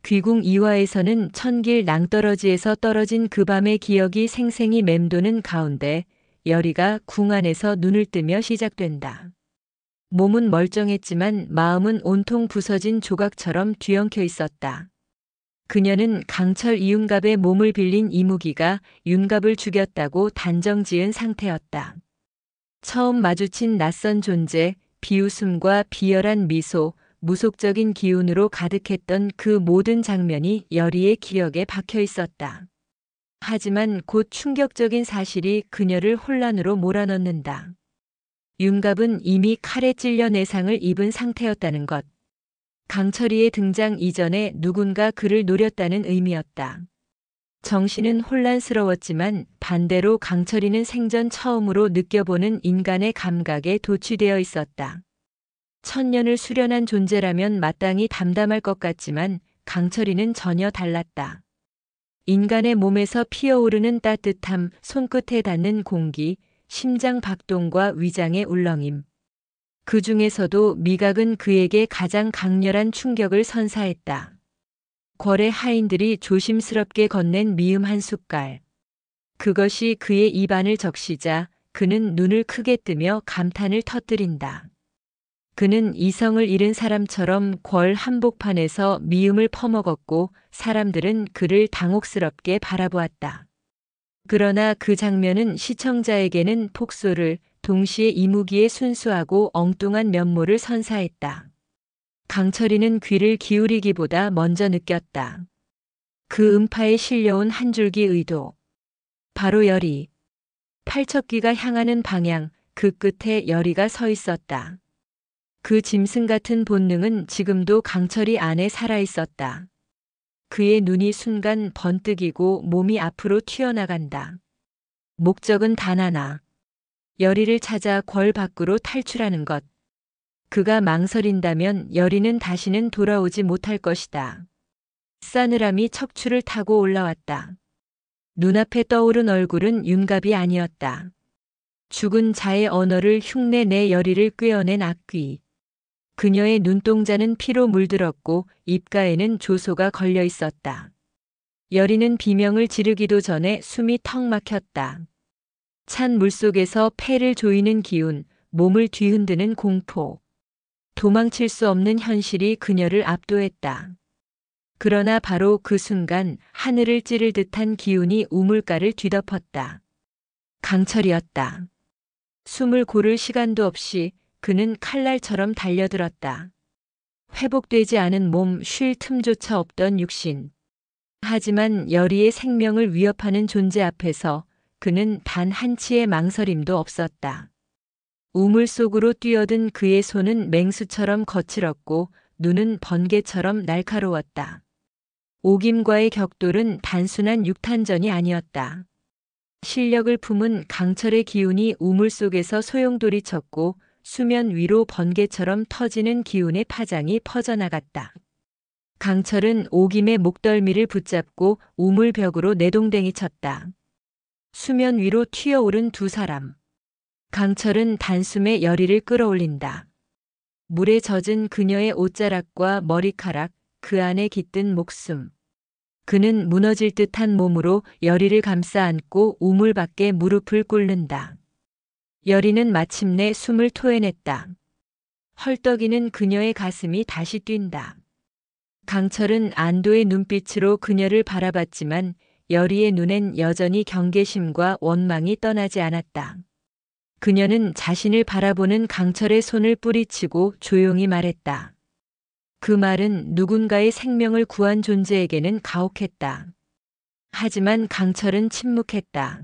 귀궁 이화에서는 천길 낭떠러지에서 떨어진 그 밤의 기억이 생생히 맴도는 가운데 열이가 궁 안에서 눈을 뜨며 시작된다. 몸은 멀쩡했지만 마음은 온통 부서진 조각처럼 뒤엉켜 있었다. 그녀는 강철 이윤갑의 몸을 빌린 이무기가 윤갑을 죽였다고 단정지은 상태였다. 처음 마주친 낯선 존재, 비웃음과 비열한 미소, 무속적인 기운으로 가득했던 그 모든 장면이 열이의 기억에 박혀 있었다. 하지만 곧 충격적인 사실이 그녀를 혼란으로 몰아넣는다. 윤갑은 이미 칼에 찔려 내상을 입은 상태였다는 것. 강철이의 등장 이전에 누군가 그를 노렸다는 의미였다. 정신은 혼란스러웠지만 반대로 강철이는 생전 처음으로 느껴보는 인간의 감각에 도취되어 있었다. 천년을 수련한 존재라면 마땅히 담담할 것 같지만 강철이는 전혀 달랐다. 인간의 몸에서 피어오르는 따뜻함, 손끝에 닿는 공기, 심장 박동과 위장의 울렁임. 그 중에서도 미각은 그에게 가장 강렬한 충격을 선사했다. 궐의 하인들이 조심스럽게 건넨 미음 한 숟갈. 그것이 그의 입안을 적시자 그는 눈을 크게 뜨며 감탄을 터뜨린다. 그는 이성을 잃은 사람처럼 궐 한복판에서 미음을 퍼먹었고 사람들은 그를 당혹스럽게 바라보았다. 그러나 그 장면은 시청자에게는 폭소를, 동시에 이무기의 순수하고 엉뚱한 면모를 선사했다. 강철이는 귀를 기울이기보다 먼저 느꼈다. 그 음파에 실려온 한 줄기 의도. 바로 열이. 팔척귀가 향하는 방향, 그 끝에 열이가 서 있었다. 그 짐승 같은 본능은 지금도 강철이 안에 살아있었다. 그의 눈이 순간 번뜩이고 몸이 앞으로 튀어나간다. 목적은 단 하나. 열이를 찾아 궐 밖으로 탈출하는 것. 그가 망설인다면 열이는 다시는 돌아오지 못할 것이다. 싸늘함이 척추를 타고 올라왔다. 눈앞에 떠오른 얼굴은 윤갑이 아니었다. 죽은 자의 언어를 흉내내 열이를 꿰어낸 악귀. 그녀의 눈동자는 피로 물들었고 입가에는 조소가 걸려 있었다. 열이는 비명을 지르기도 전에 숨이 턱 막혔다. 찬 물속에서 폐를 조이는 기운, 몸을 뒤흔드는 공포. 도망칠 수 없는 현실이 그녀를 압도했다. 그러나 바로 그 순간 하늘을 찌를 듯한 기운이 우물가를 뒤덮었다. 강철이었다. 숨을 고를 시간도 없이 그는 칼날처럼 달려들었다. 회복되지 않은 몸, 쉴 틈조차 없던 육신. 하지만 열이의 생명을 위협하는 존재 앞에서 그는 단 한치의 망설임도 없었다. 우물 속으로 뛰어든 그의 손은 맹수처럼 거칠었고 눈은 번개처럼 날카로웠다. 옥임과의 격돌은 단순한 육탄전이 아니었다. 실력을 품은 강철의 기운이 우물 속에서 소용돌이 쳤고 수면 위로 번개처럼 터지는 기운의 파장이 퍼져나갔다. 강철은 옥임의 목덜미를 붙잡고 우물벽으로 내동댕이 쳤다. 수면 위로 튀어오른 두 사람. 강철은 단숨에 열이를 끌어올린다. 물에 젖은 그녀의 옷자락과 머리카락, 그 안에 깃든 목숨. 그는 무너질 듯한 몸으로 열이를 감싸 안고 우물 밖에 무릎을 꿇는다. 열이는 마침내 숨을 토해냈다. 헐떡이는 그녀의 가슴이 다시 뛴다. 강철은 안도의 눈빛으로 그녀를 바라봤지만 열이의 눈엔 여전히 경계심과 원망이 떠나지 않았다. 그녀는 자신을 바라보는 강철의 손을 뿌리치고 조용히 말했다. 그 말은 누군가의 생명을 구한 존재에게는 가혹했다. 하지만 강철은 침묵했다.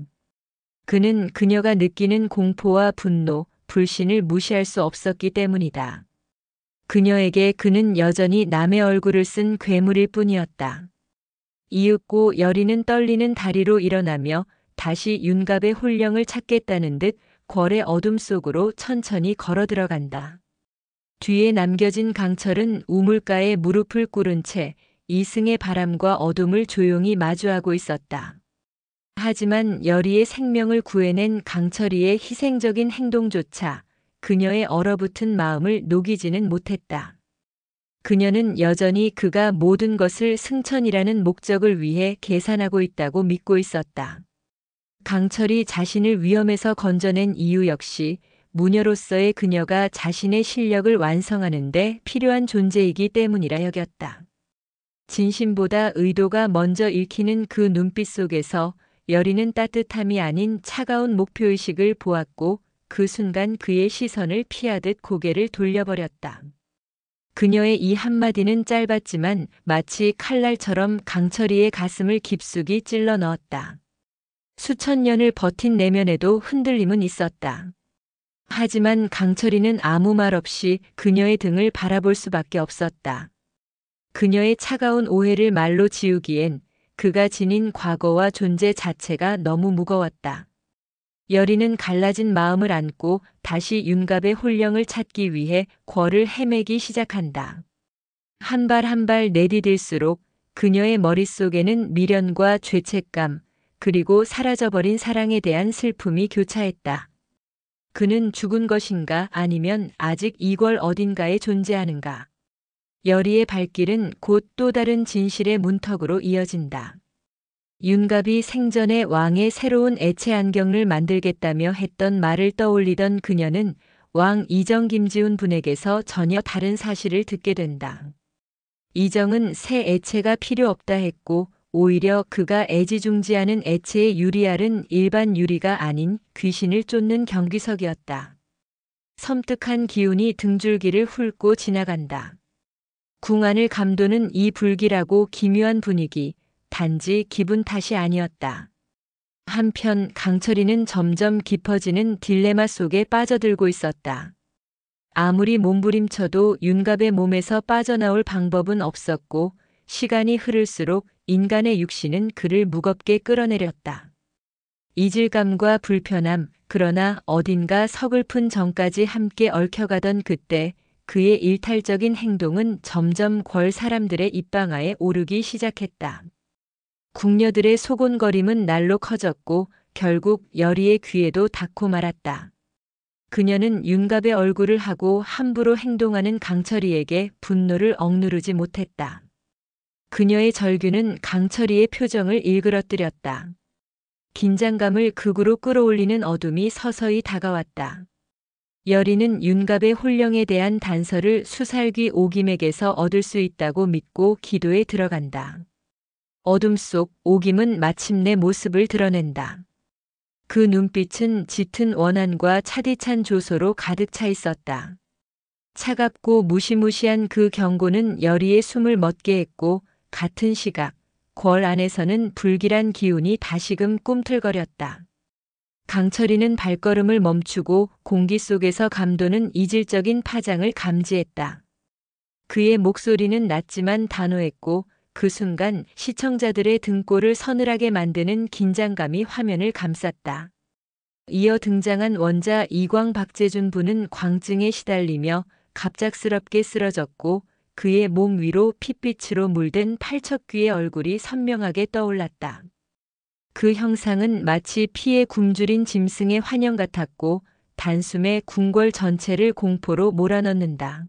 그는 그녀가 느끼는 공포와 분노, 불신을 무시할 수 없었기 때문이다. 그녀에게 그는 여전히 남의 얼굴을 쓴 괴물일 뿐이었다. 이윽고 열이는 떨리는 다리로 일어나며 다시 윤갑의 홀령을 찾겠다는 듯 궐의 어둠 속으로 천천히 걸어 들어간다. 뒤에 남겨진 강철은 우물가에 무릎을 꿇은 채 이승의 바람과 어둠을 조용히 마주하고 있었다. 하지만 열이의 생명을 구해낸 강철이의 희생적인 행동조차 그녀의 얼어붙은 마음을 녹이지는 못했다. 그녀는 여전히 그가 모든 것을 승천이라는 목적을 위해 계산하고 있다고 믿고 있었다. 강철이 자신을 위험에서 건져낸 이유 역시 무녀로서의 그녀가 자신의 실력을 완성하는 데 필요한 존재이기 때문이라 여겼다. 진심보다 의도가 먼저 읽히는 그 눈빛 속에서 여리는 따뜻함이 아닌 차가운 목표의식을 보았고 그 순간 그의 시선을 피하듯 고개를 돌려버렸다. 그녀의 이 한마디는 짧았지만 마치 칼날처럼 강철이의 가슴을 깊숙이 찔러 넣었다. 수천 년을 버틴 내면에도 흔들림은 있었다. 하지만 강철이는 아무 말 없이 그녀의 등을 바라볼 수밖에 없었다. 그녀의 차가운 오해를 말로 지우기엔 그가 지닌 과거와 존재 자체가 너무 무거웠다. 여리는 갈라진 마음을 안고 다시 윤갑의 홀령을 찾기 위해 궐을 헤매기 시작한다. 한 발 한 발 내디딜수록 그녀의 머릿속에는 미련과 죄책감, 그리고 사라져버린 사랑에 대한 슬픔이 교차했다. 그는 죽은 것인가 아니면 아직 이 궐 어딘가에 존재하는가. 여리의 발길은 곧 또 다른 진실의 문턱으로 이어진다. 윤갑이 생전에 왕의 새로운 애체 안경을 만들겠다며 했던 말을 떠올리던 그녀는 왕 이정 김지훈 분에게서 전혀 다른 사실을 듣게 된다. 이정은 새 애체가 필요 없다 했고 오히려 그가 애지중지하는 애체의 유리알은 일반 유리가 아닌 귀신을 쫓는 경비석이었다. 섬뜩한 기운이 등줄기를 훑고 지나간다. 궁 안을 감도는 이 불길하고 기묘한 분위기, 단지 기분 탓이 아니었다. 한편 강철이는 점점 깊어지는 딜레마 속에 빠져들고 있었다. 아무리 몸부림쳐도 윤갑의 몸에서 빠져나올 방법은 없었고 시간이 흐를수록 인간의 육신은 그를 무겁게 끌어내렸다. 이질감과 불편함, 그러나 어딘가 서글픈 정까지 함께 얽혀가던 그때 그의 일탈적인 행동은 점점 궐 사람들의 입방아에 오르기 시작했다. 궁녀들의 소곤거림은 날로 커졌고 결국 여리의 귀에도 닿고 말았다. 그녀는 윤갑의 얼굴을 하고 함부로 행동하는 강철이에게 분노를 억누르지 못했다. 그녀의 절규는 강철이의 표정을 일그러뜨렸다. 긴장감을 극으로 끌어올리는 어둠이 서서히 다가왔다. 여리는 윤갑의 홀령에 대한 단서를 수살귀 오김에게서 얻을 수 있다고 믿고 기도에 들어간다. 어둠 속 오김은 마침내 모습을 드러낸다. 그 눈빛은 짙은 원한과 차디찬 조소로 가득 차 있었다. 차갑고 무시무시한 그 경고는 여리의 숨을 멎게 했고 같은 시각 궐 안에서는 불길한 기운이 다시금 꿈틀거렸다. 강철이는 발걸음을 멈추고 공기 속에서 감도는 이질적인 파장을 감지했다. 그의 목소리는 낮지만 단호했고 그 순간 시청자들의 등골을 서늘하게 만드는 긴장감이 화면을 감쌌다. 이어 등장한 원자 이광 박재준 분은 광증에 시달리며 갑작스럽게 쓰러졌고 그의 몸 위로 핏빛으로 물든 팔척귀의 얼굴이 선명하게 떠올랐다. 그 형상은 마치 피에 굶주린 짐승의 환영 같았고 단숨에 궁궐 전체를 공포로 몰아넣는다.